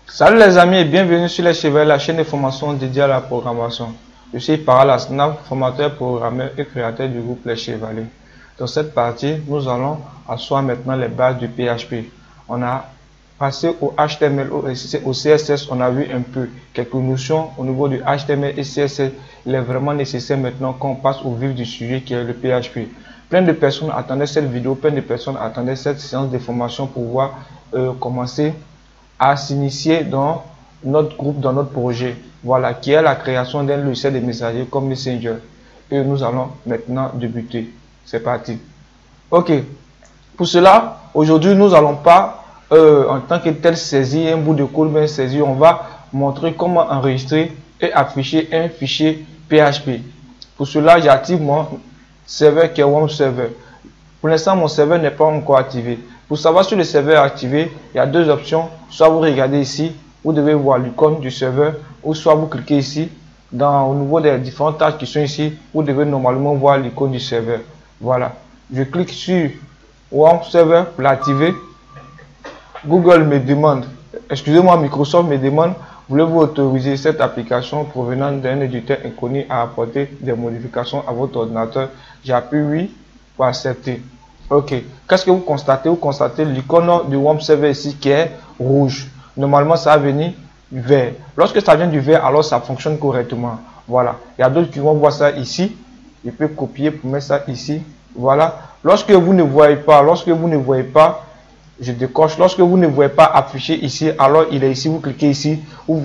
Salut les amis et bienvenue sur Les Chevaliers, la chaîne de formation dédiée à la programmation. Je suis Paral Asnaf, formateur, programmeur et créateur du groupe Les Chevaliers. Dans cette partie, nous allons asseoir maintenant les bases du PHP. On a passé au HTML, au CSS, on a vu un peu quelques notions au niveau du HTML et CSS. Il est vraiment nécessaire maintenant qu'on passe au vif du sujet qui est le PHP. Plein de personnes attendaient cette vidéo, plein de personnes attendaient cette séance de formation pour pouvoir commencer à s'initier dans notre groupe, dans notre projet, voilà, qui est la création d'un logiciel de messagerie comme Messenger. Et nous allons maintenant débuter. C'est parti. Ok. Pour cela, aujourd'hui, nous n'allons pas, en tant que tel, saisir un bout de code, mais saisir, on va montrer comment enregistrer et afficher un fichier PHP. Pour cela, j'active mon serveur qui est Warm Server. Pour l'instant, mon serveur n'est pas encore activé. Pour savoir si le serveur est activé, il y a deux options. Soit vous regardez ici, vous devez voir l'icône du serveur, ou soit vous cliquez ici, au niveau des différentes tâches qui sont ici, vous devez normalement voir l'icône du serveur. Voilà. Je clique sur Warm Server pour l'activer. Google me demande, excusez-moi, Microsoft me demande, voulez-vous autoriser cette application provenant d'un éditeur inconnu à apporter des modifications à votre ordinateur? J'appuie oui pour accepter. Ok, qu'est-ce que vous constatez? Vous constatez l'icône du Warm Server ici qui est rouge. Normalement, ça va venir vert. Lorsque ça vient du vert, alors ça fonctionne correctement. Voilà. Il y a d'autres qui vont voir ça ici. Je peux copier pour mettre ça ici. Voilà. Lorsque vous ne voyez pas, je décoche. Lorsque vous ne voyez pas affiché ici, alors il est ici. Vous cliquez ici,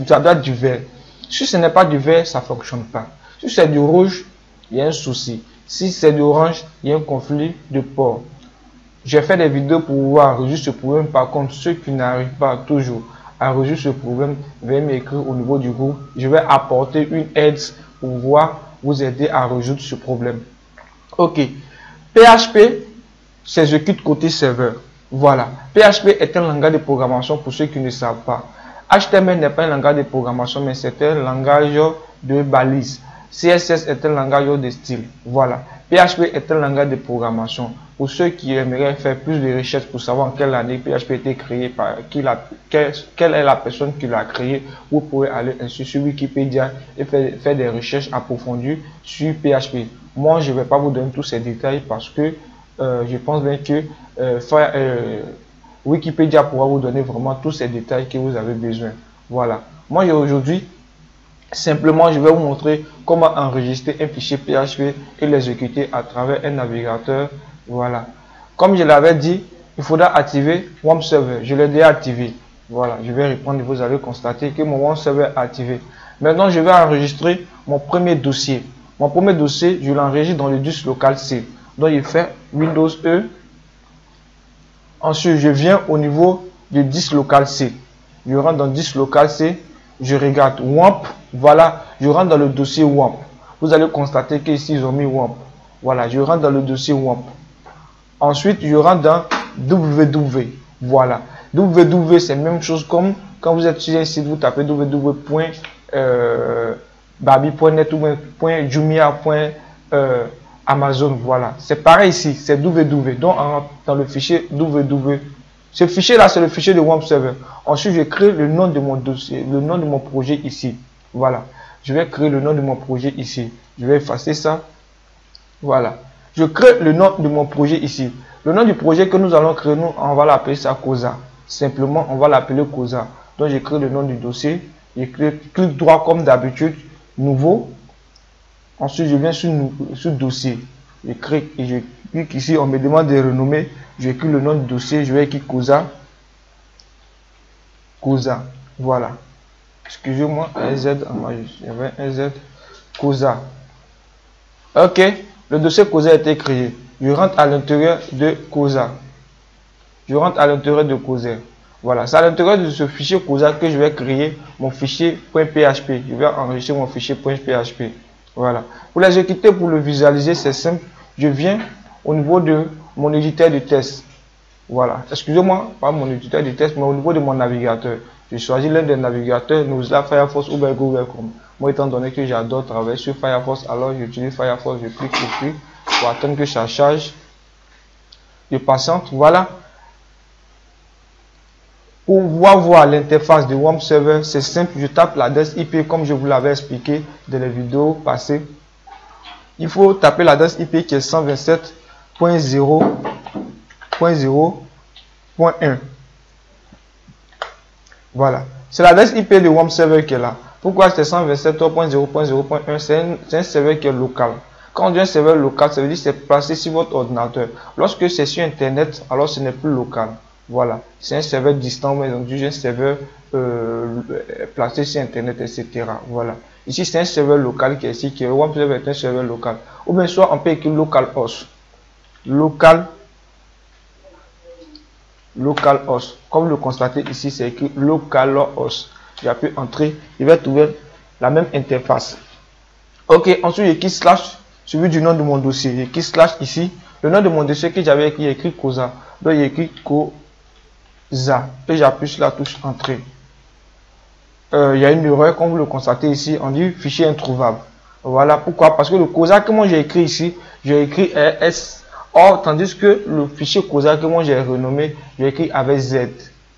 ça doit être du vert. Si ce n'est pas du vert, ça ne fonctionne pas. Si c'est du rouge, il y a un souci. Si c'est du orange, il y a un conflit de port. J'ai fait des vidéos pour pouvoir résoudre ce problème. Par contre, ceux qui n'arrivent pas toujours à résoudre ce problème, veuillez m'écrire au niveau du groupe. Je vais apporter une aide pour pouvoir vous aider à résoudre ce problème. Ok. PHP s'exécute côté serveur. Voilà. PHP est un langage de programmation pour ceux qui ne savent pas. HTML n'est pas un langage de programmation, mais c'est un langage de balise. CSS est un langage de style. Voilà. PHP est un langage de programmation. Pour ceux qui aimeraient faire plus de recherches pour savoir en quelle année PHP a été créé, par quelle est la personne qui l'a créé, vous pouvez aller ainsi sur Wikipédia et faire des recherches approfondies sur PHP. Moi, je ne vais pas vous donner tous ces détails parce que je pense bien que Wikipédia pourra vous donner vraiment tous ces détails que vous avez besoin. Voilà. Moi, aujourd'hui, simplement, je vais vous montrer comment enregistrer un fichier PHP et l'exécuter à travers un navigateur. Voilà. Comme je l'avais dit, il faudra activer Warm Server. Je l'ai déjà activé. Voilà. Je vais répondre. Vous allez constater que mon Warm Server est activé. Maintenant, je vais enregistrer mon premier dossier. Mon premier dossier, je l'enregistre dans le disque local C. Donc, je fais Windows E. Ensuite, je viens au niveau du disque local C. Je rentre dans le disque local C. Je regarde WAMP. Voilà. Je rentre dans le dossier WAMP. Vous allez constater qu'ici, ils ont mis WAMP. Voilà. Je rentre dans le dossier WAMP. Ensuite, je rentre dans www. Voilà. www, c'est la même chose comme quand vous êtes sur un site, vous tapez www.babi.net ou .jumia.amazon. Voilà. C'est pareil ici. C'est www. Donc, dans le fichier www. Ce fichier-là, c'est le fichier de Warm Server. Ensuite, je crée le nom de mon dossier, le nom de mon projet ici. Voilà. Je vais créer le nom de mon projet ici. Je vais effacer ça. Voilà. Je crée le nom de mon projet ici. Le nom du projet que nous allons créer, nous, on va l'appeler ça Cosa. Simplement, on va l'appeler Cosa. Donc, je crée le nom du dossier. Je clique droit comme d'habitude. Nouveau. Ensuite, je viens sur dossier. Je clique ici. On me demande de renommer. J'écris le nom du dossier. Je vais écrire Cosa. Cosa. Voilà. Excusez-moi. Un Z. J'avais un Z. Cosa. Ok. Le dossier Cosa a été créé. Je rentre à l'intérieur de Cosa. Je rentre à l'intérieur de Cosa. Voilà. C'est à l'intérieur de ce fichier Cosa que je vais créer mon fichier .php. Je vais enregistrer mon fichier .php. Voilà. Pour l'exécuter, pour le visualiser, c'est simple. Je viens au niveau de mon éditeur de test. Voilà. Excusez-moi, pas mon éditeur de test, mais au niveau de mon navigateur. Je choisis l'un des navigateurs, Mozilla Firefox ou Google Chrome. Moi, étant donné que j'adore travailler sur Firefox, alors j'utilise Firefox, je clique dessus pour attendre que ça charge. Je patiente, voilà. Pour voir l'interface de WAMP Server, c'est simple, je tape l'adresse IP comme je vous l'avais expliqué dans les vidéos passées. Il faut taper l'adresse IP qui est 127.0.0.1. Voilà, c'est l'adresse IP de WAMP Server qui est là. Pourquoi c'est 127.0.0.1? C'est un serveur qui est local. Quand on dit un serveur local, ça veut dire que c'est placé sur votre ordinateur. Lorsque c'est sur Internet, alors ce n'est plus local. Voilà, c'est un serveur distant, mais donc un serveur placé sur Internet, etc. Voilà. Ici, c'est un serveur local qui est ici, qui est WAMP Server est un serveur local. Ou bien soit on peut écrire localhost. Localhost. Comme le constatez ici, c'est écrit localhost. J'appuie entrer, il va trouver la même interface. Ok, ensuite j'écris slash, suivi du nom de mon dossier. J'écris slash ici. Le nom de mon dossier que j'avais écrit, écrit Cosa. Donc j'écris Cosa. Et j'appuie sur la touche entrée. Il y a une erreur, comme vous le constatez ici, on dit fichier introuvable. Voilà pourquoi, parce que le Cosa que moi j'ai écrit ici, j'ai écrit RS. Or, tandis que le fichier Cosa que moi j'ai renommé, j'ai écrit avec Z.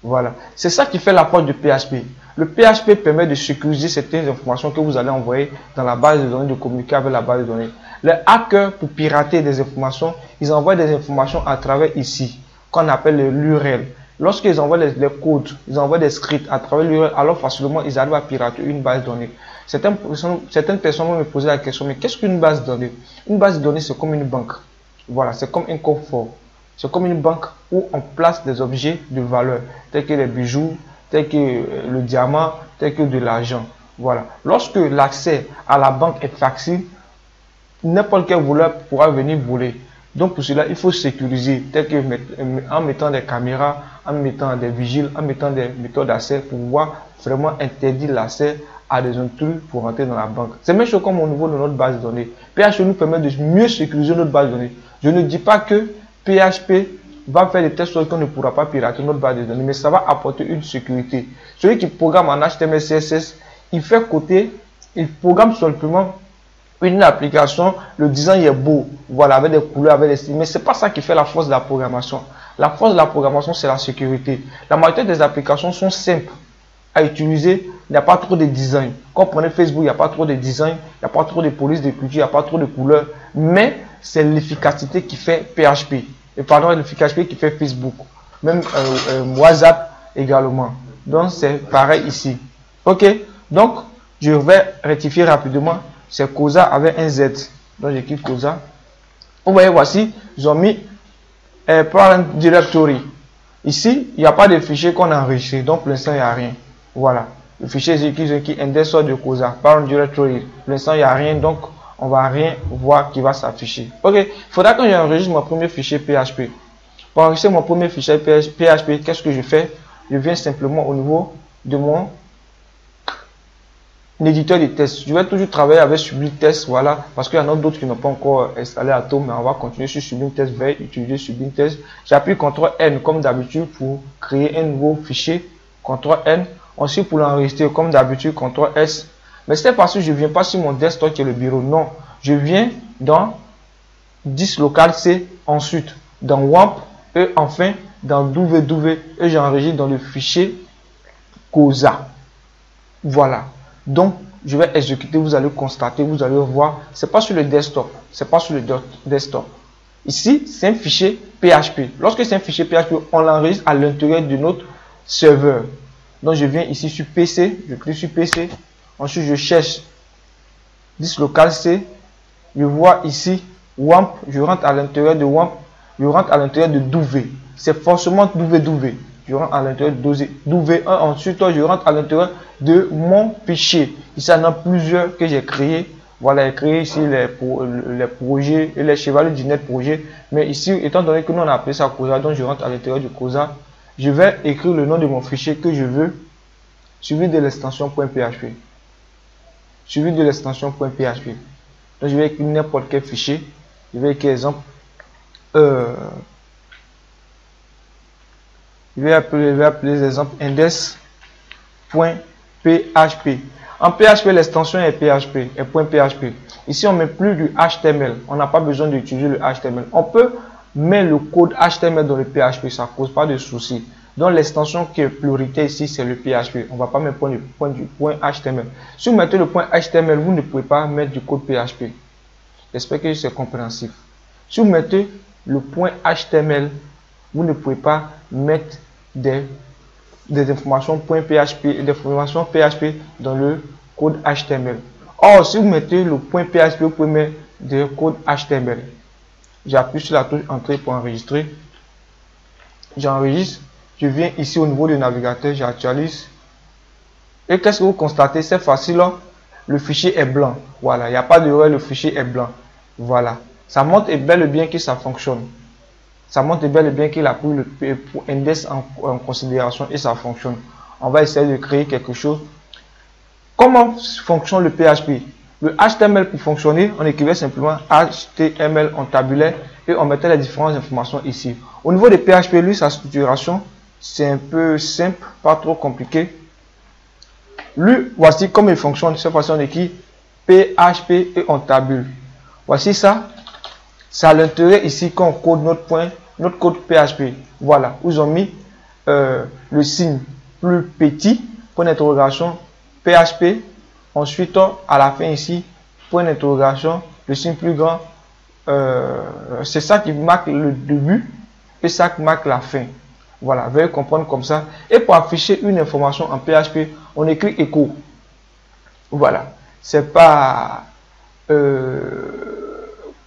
Voilà. C'est ça qui fait l'apport du PHP. Le PHP permet de sécuriser certaines informations que vous allez envoyer dans la base de données, de communiquer avec la base de données. Les hackers, pour pirater des informations, ils envoient des informations à travers ici, qu'on appelle l'URL. Lorsqu'ils envoient les codes, ils envoient des scripts à travers l'URL, alors facilement ils arrivent à pirater une base de données. Certaines personnes vont me poser la question, mais qu'est-ce qu'une base de données? Une base de données, c'est comme une banque. Voilà, c'est comme un coffre-fort. C'est comme une banque où on place des objets de valeur, tels que les bijoux, tels que le diamant, tels que de l'argent. Voilà. Lorsque l'accès à la banque est facile, n'importe quel voleur pourra venir voler. Donc pour cela, il faut sécuriser, tel que en mettant des caméras, en mettant des vigiles, en mettant des méthodes d'accès pour pouvoir vraiment interdire l'accès à des intrus pour rentrer dans la banque. C'est même chose comme au niveau de notre base de données. PHP nous permet de mieux sécuriser notre base de données. Je ne dis pas que PHP va faire de telle sorte qu'on ne pourra pas pirater notre base de données, mais ça va apporter une sécurité. Celui qui programme en HTML, CSS, il fait côté, il programme simplement une application, le design est beau, voilà, avec des couleurs, avec des styles, mais c'est pas ça qui fait la force de la programmation. La force de la programmation, c'est la sécurité. La majorité des applications sont simples à utiliser, il n'y a pas trop de design. Quand vous prenez Facebook, il n'y a pas trop de design, il n'y a pas trop de police de culture, il n'y a pas trop de couleurs, mais c'est l'efficacité qui fait PHP. Et pardon, l'efficacité qui fait Facebook. Même WhatsApp également. Donc, c'est pareil ici. Ok, donc, je vais rectifier rapidement. C'est Cosa avec un Z. Donc, j'écris Cosa. Vous voyez, voici, ils ont mis Parent Directory. Ici, il n'y a pas de fichier qu'on a enregistré. Donc, pour l'instant, il n'y a rien. Voilà. Le fichier qui index de Cosa. Parent Directory. Pour l'instant, il n'y a rien. Donc, on va rien voir qui va s'afficher. Ok. Il faudra que j'enregistre mon premier fichier PHP. Pour enregistrer mon premier fichier PHP, qu'est-ce que je fais? Je viens simplement au niveau de mon éditeur de test. Je vais toujours travailler avec Sublime Test, voilà, parce qu'il y en a d'autres qui n'ont pas encore installé Atom, mais on va continuer sur Sublime Test, vais utiliser Sublime Test. J'appuie CTRL N comme d'habitude pour créer un nouveau fichier, CTRL N. Ensuite pour l'enregistrer comme d'habitude, CTRL S. Mais cette fois-ci, je ne viens pas sur mon desktop qui est le bureau, non. Je viens dans Disk Local C, ensuite dans WAMP et enfin dans www et j'enregistre dans le fichier Cosa. Voilà. Donc, je vais exécuter, vous allez constater, vous allez voir, c'est pas sur le desktop, c'est pas sur le desktop. Ici, c'est un fichier PHP. Lorsque c'est un fichier PHP, on l'enregistre à l'intérieur de notre serveur. Donc, je viens ici sur PC, je clique sur PC, ensuite je cherche Disk Local C, je vois ici WAMP, je rentre à l'intérieur de WAMP, je rentre à l'intérieur de www. C'est forcément www. Je rentre à l'intérieur de www1, ensuite je rentre à l'intérieur de mon fichier. Ici, il y en a plusieurs que j'ai créés. Voilà, j'ai créé ici les projets et les chevaliers du net projet. Mais ici, étant donné que nous on a appelé ça Cosa, donc je rentre à l'intérieur de Cosa. Je vais écrire le nom de mon fichier que je veux, suivi de l'extension .php. Suivi de l'extension .php. Donc je vais écrire n'importe quel fichier. Je vais écrire exemple. Je vais appeler les exemples index.php. En PHP, l'extension est PHP, est .php. Ici, on met plus du HTML. On n'a pas besoin d'utiliser le HTML. On peut mettre le code HTML dans le PHP, ça ne cause pas de soucis. Donc, l'extension qui est prioritaire ici, c'est le PHP. On ne va pas mettre du point HTML. Si vous mettez le point HTML, vous ne pouvez pas mettre du code PHP. J'espère que c'est compréhensif. Si vous mettez le point HTML, vous ne pouvez pas mettre des informations .php, des informations PHP dans le code HTML. Or, si vous mettez le point PHP, vous pouvez mettre des codes HTML. J'appuie sur la touche Entrée pour enregistrer. J'enregistre. Je viens ici au niveau du navigateur, j'actualise. Et qu'est-ce que vous constatez? C'est facile, hein? Le fichier est blanc. Voilà, il n'y a pas d'erreur, le fichier est blanc. Voilà. Ça montre bel et bien que ça fonctionne. Ça montre bel et bien qu'il a pris le index en considération et ça fonctionne. On va essayer de créer quelque chose. Comment fonctionne le PHP? Le HTML pour fonctionner, on écrivait simplement HTML en tabulaire et on mettait les différentes informations ici. Au niveau de PHP, lui, sa structuration, c'est un peu simple, pas trop compliqué. Lui, voici comment il fonctionne. Cette fois-ci, on écrit PHP et on tabule. Voici ça. C'est à l'intérieur ici qu'on code notre code PHP. Voilà, ils ont mis le signe plus petit, point d'interrogation, PHP. Ensuite, à la fin ici, point d'interrogation, le signe plus grand. C'est ça qui marque le début et ça qui marque la fin. Voilà, veuillez comprendre comme ça. Et pour afficher une information en PHP, on écrit echo. Voilà, c'est pas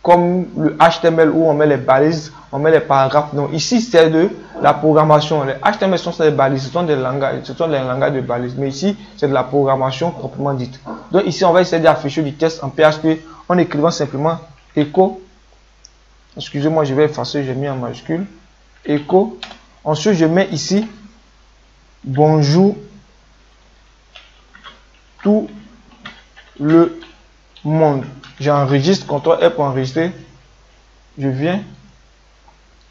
comme le HTML où on met les balises, on met les paragraphes. Non, ici c'est de la programmation. Les HTML sont des balises, ce sont des langages de balises. Mais ici, c'est de la programmation proprement dite. Donc ici, on va essayer d'afficher du texte en PHP en écrivant simplement echo. Excusez-moi, je vais effacer, j'ai mis en majuscule. Echo. Ensuite, je mets ici bonjour tout le monde. J'enregistre, CTRL F pour enregistrer. Je viens,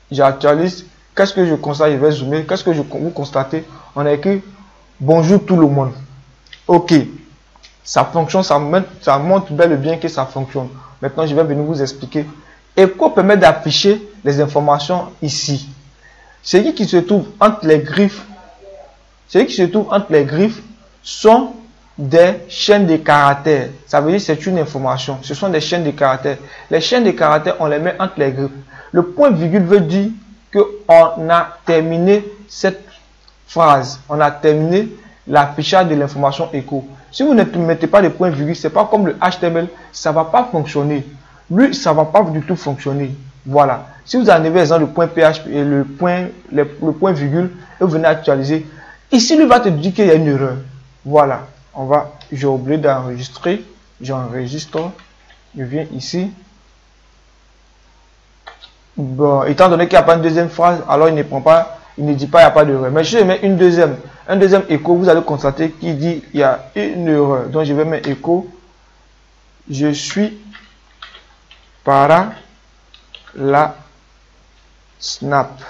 j'actualise. Qu'est-ce que je constate? Je vais zoomer. Qu'est-ce que vous constatez? On a écrit bonjour tout le monde. Ok, ça fonctionne, ça montre bel et bien que ça fonctionne. Maintenant, je vais venir vous expliquer. Echo permet d'afficher les informations ici. Ce qui se trouve entre les griffes, sont des chaînes de caractères. Ça veut dire que c'est une information. Ce sont des chaînes de caractères. Les chaînes de caractères, on les met entre les griffes. Le point virgule veut dire qu'on a terminé cette phrase. On a terminé l'affichage de l'information echo. Si vous ne mettez pas de point virgule, c'est pas comme le HTML, ça va pas fonctionner. Lui, ça va pas du tout fonctionner. Voilà. Si vous enlevez exemple le point PHP et le point virgule et vous venez actualiser, ici lui va te dire qu'il y a une erreur. Voilà. J'ai oublié d'enregistrer. J'enregistre. Je viens ici. Bon, étant donné qu'il n'y a pas une deuxième phrase, alors il ne prend pas, il ne dit pas il n'y a pas d'erreur. Mais si je mets un deuxième écho, vous allez constater qu'il dit il y a une erreur. Donc je vais mettre écho. Je suis par la snap.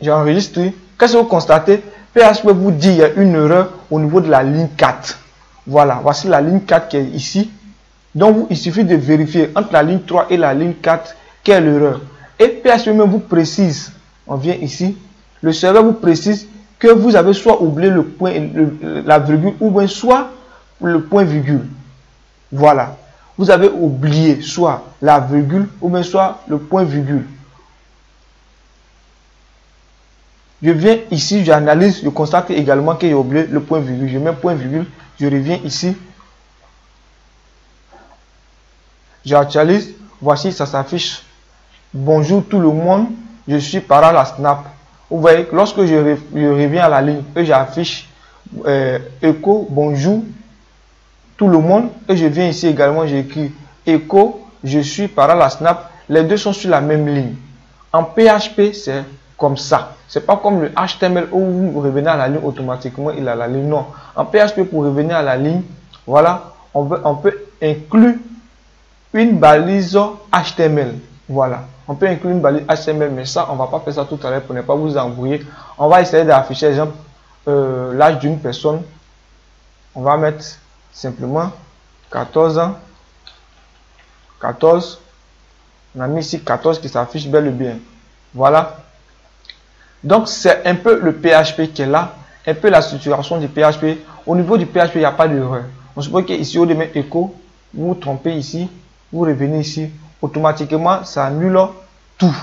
J'enregistre. Qu'est-ce que vous constatez? PHP vous dit qu'il y a une erreur au niveau de la ligne 4. Voilà, voici la ligne 4 qui est ici. Donc, il suffit de vérifier entre la ligne 3 et la ligne 4 quelle erreur. Et PHP même vous précise, on vient ici, le serveur vous précise que vous avez soit oublié le point, la virgule, ou bien soit le point virgule. Voilà. Vous avez oublié soit la virgule, ou bien soit le point virgule. Je viens ici, j'analyse, je constate également qu'il y a oublié le point virgule. Je mets point virgule, je reviens ici. J'actualise, voici, ça s'affiche. Bonjour tout le monde, je suis par la snap. Vous voyez, lorsque je reviens à la ligne et j'affiche echo, bonjour tout le monde, et je viens ici également, j'écris echo, je suis par la snap. Les deux sont sur la même ligne. En PHP, c'est comme ça. C'est pas comme le HTML où vous revenez à la ligne automatiquement, il a la ligne. Non. En PHP, pour revenir à la ligne, voilà, on peut inclure une balise HTML. Voilà. On peut inclure une balise HTML, mais ça, on va pas faire ça tout à l'heure pour ne pas vous embrouiller. On va essayer d'afficher, exemple, l'âge d'une personne. On va mettre simplement 14 ans. 14. On a mis ici 14 qui s'affiche bel et bien. Voilà. Donc, c'est un peu le PHP qui est là. Un peu la structuration du PHP. Au niveau du PHP, il n'y a pas d'erreur. On suppose qu'ici, au lieu de mettre echo, vous vous trompez ici, vous revenez ici. Automatiquement, ça annule tout.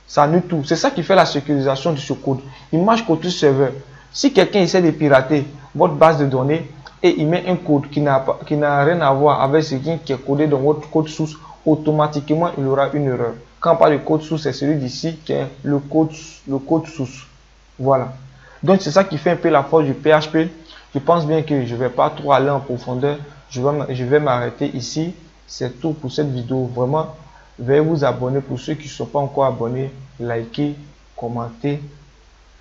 Ça annule tout. C'est ça qui fait la sécurisation de ce code. Image côté serveur. Si quelqu'un essaie de pirater votre base de données et il met un code qui n'a rien à voir avec ce qui est codé dans votre code source, automatiquement, il aura une erreur. Quand on parle de code source, c'est celui d'ici qui est le code source. Voilà. Donc, c'est ça qui fait un peu la force du PHP. Je pense bien que je ne vais pas trop aller en profondeur. Je vais m'arrêter ici. C'est tout pour cette vidéo. Vraiment, veuillez vous abonner pour ceux qui ne sont pas encore abonnés. Likez, commentez.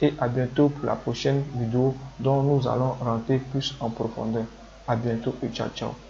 Et à bientôt pour la prochaine vidéo dont nous allons rentrer plus en profondeur. À bientôt et ciao, ciao.